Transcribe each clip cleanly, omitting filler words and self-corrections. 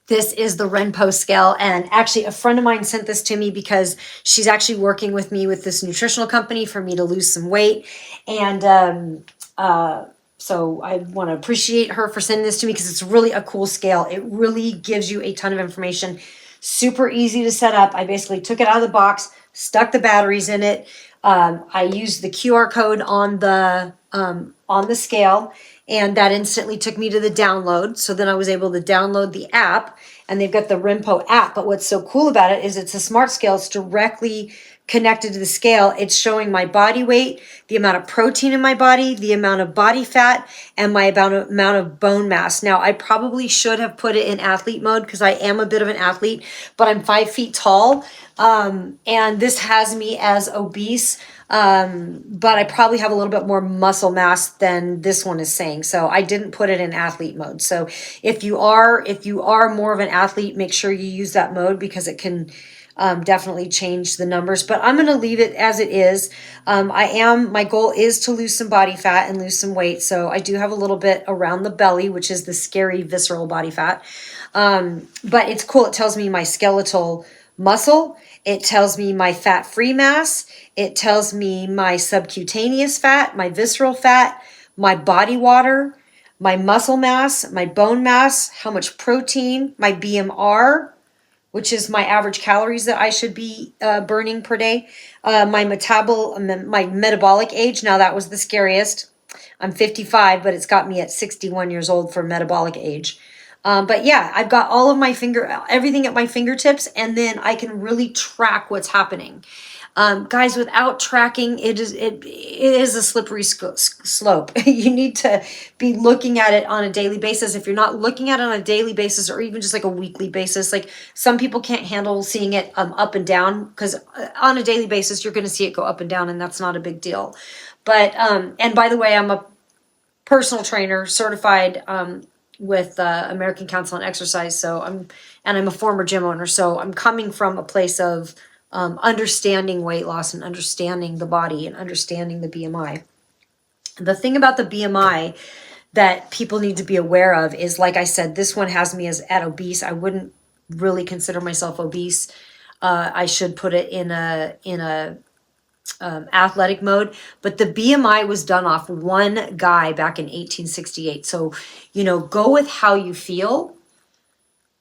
This is the Renpho scale, and actually a friend of mine sent this to me because she's actually working with me with this nutritional company for me to lose some weight. And so I want to appreciate her for sending this to me because it's really a cool scale. It really gives you a ton of information. Super easy to set up. I basically took it out of the box, stuck the batteries in it. I used the QR code on the scale, and that instantly took me to the download. So then I was able to download the app, and they've got the Renpho app. But what's so cool about it is it's a smart scale. It's directly connected to the scale. It's showing my body weight, the amount of protein in my body, the amount of body fat, and my amount of bone mass. Now, I probably should have put it in athlete mode because I am a bit of an athlete, but I'm 5 feet tall. And this has me as obese. But I probably have a little bit more muscle mass than this one is saying. So I didn't put it in athlete mode. So if you are more of an athlete, make sure you use that mode because it can definitely change the numbers. But I'm going to leave it as it is. My goal is to lose some body fat and lose some weight. So I do have a little bit around the belly, which is the scary visceral body fat. But it's cool. It tells me my skeletal muscle. It tells me my fat-free mass. It tells me my subcutaneous fat, my visceral fat, my body water, my muscle mass, my bone mass, how much protein, my BMR, which is my average calories that I should be burning per day, my metabolic age. Now that was the scariest. I'm 55, but it's got me at 61 years old for metabolic age. But yeah, I've got all of everything at my fingertips, and then I can really track what's happening. Guys, without tracking, it is a slippery slope. You need to be looking at it on a daily basis. If you're not looking at it on a daily basis, or even just like a weekly basis, like some people can't handle seeing it up and down, because on a daily basis, you're going to see it go up and down, and that's not a big deal. But, and by the way, I'm a personal trainer, certified, with American Council on Exercise. So I'm a former gym owner. So I'm coming from a place of understanding weight loss and understanding the body and understanding the BMI. The thing about the BMI that people need to be aware of is, like I said, this one has me at obese. I wouldn't really consider myself obese. I should put it in a athletic mode, but the BMI was done off one guy back in 1868. So, go with how you feel,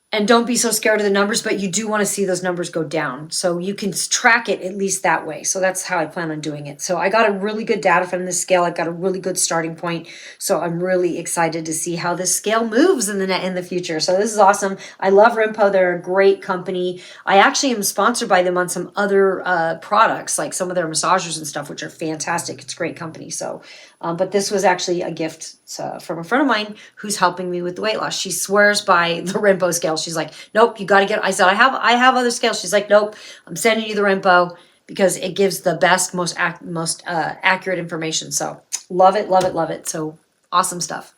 and don't be so scared of the numbers, but you do want to see those numbers go down. So you can track it at least that way. So that's how I plan on doing it. So I got a really good data from this scale. I got a really good starting point. So I'm really excited to see how this scale moves in the future. So this is awesome. I love Renpho. They're a great company. I actually am sponsored by them on some other products, like some of their massagers and stuff, which are fantastic. It's a great company. So, but this was actually a gift from a friend of mine who's helping me with the weight loss. She swears by the Renpho scale. She's like, nope, you got to I said, I have other scales. She's like, nope, I'm sending you the Renpho because it gives the best, most accurate information. So love it, love it, love it. So awesome stuff.